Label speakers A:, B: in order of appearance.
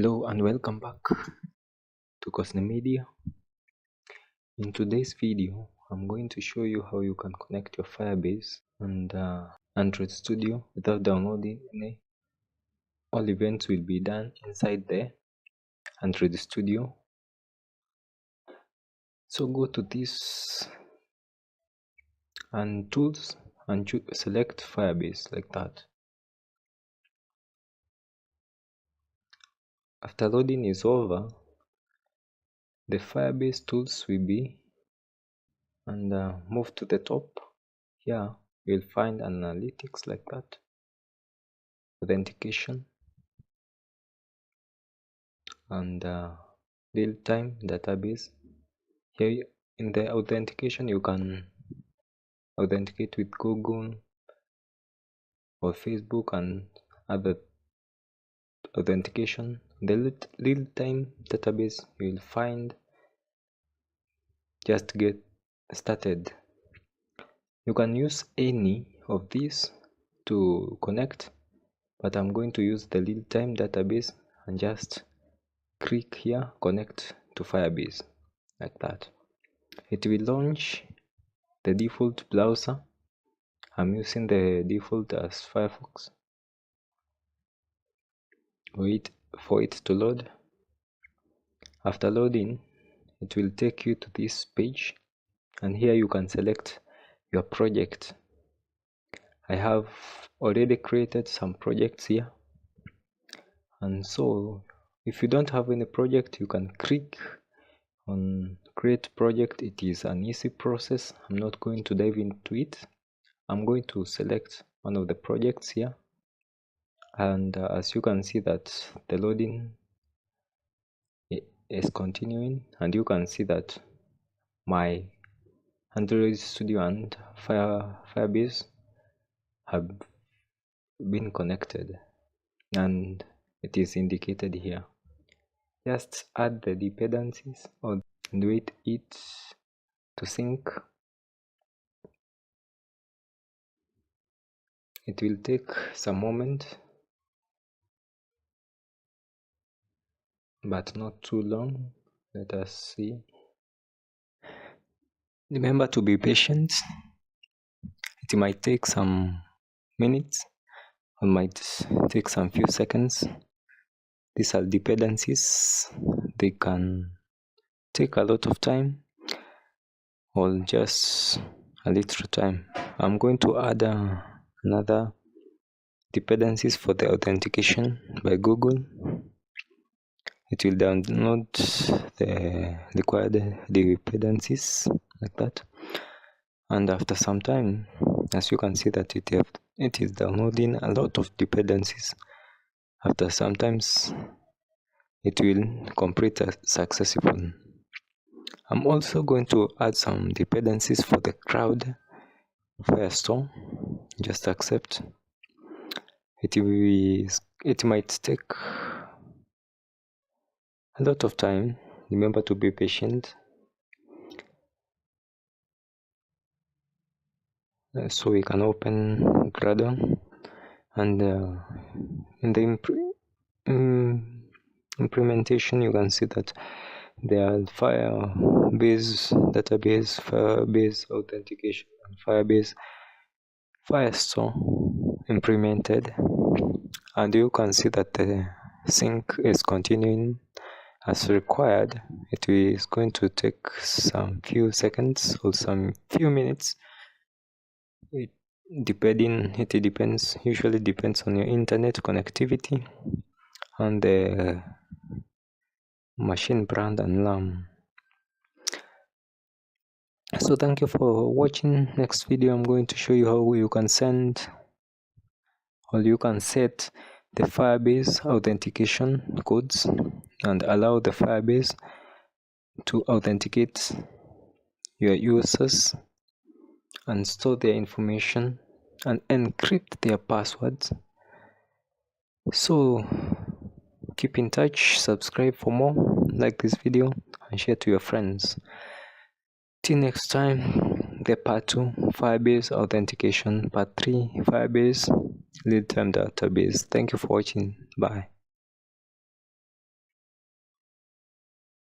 A: Hello and welcome back to Cosname Media. In today's video, I'm going to show you how you can connect your Firebase and Android Studio without downloading any. All events will be done inside the Android Studio. So go to this and tools and select Firebase like that. After loading is over, the Firebase tools will be and move to the top. Here you'll find analytics like that, authentication, and real-time database. Here in the authentication you can authenticate with Google or Facebook and other authentication. The real-time database you will find just to get started. You can use any of these to connect, but I'm going to use the real-time database and just click here, connect to Firebase like that. It will launch the default browser. I'm using the default as Firefox. Wait for it to load. After loading, it will take you to this page, and here you can select your project. I have already created some projects here, and so if you don't have any project, you can click on create project. It is an easy process. I'm not going to dive into it. I'm going to select one of the projects here, and as you can see that the loading is continuing, and you can see that my Android Studio and Firebase have been connected, and it is indicated here. Just add the dependencies and wait it to sync. It will take some moment, but not too long. Let us see. Remember to be patient. It might take some minutes or might take some few seconds. These are dependencies. They can take a lot of time or just a little time. I'm going to add another dependencies for the authentication by Google. It will download the required dependencies like that, and after some time, as you can see that it is downloading a lot of dependencies. After sometimes it will complete successfully. I'm also going to add some dependencies for the cloud Firestore. Just accept. It might take a lot of time. Remember to be patient. So we can open Gradle, and in the implementation you can see that there are Firebase database, Firebase authentication, and Firebase Firestore implemented, and you can see that the sync is continuing as required. It is going to take some few seconds or some few minutes. It usually depends on your internet connectivity and the machine brand and RAM. So thank you for watching. Next video I'm going to show you how you can send or you can set the Firebase authentication codes and allow the Firebase to authenticate your users and store their information and encrypt their passwords. So keep in touch, subscribe for more, like this video and share to your friends. Till next time, the part 2 Firebase authentication, part 3 Firebase real-time database. Thank you for watching. Bye.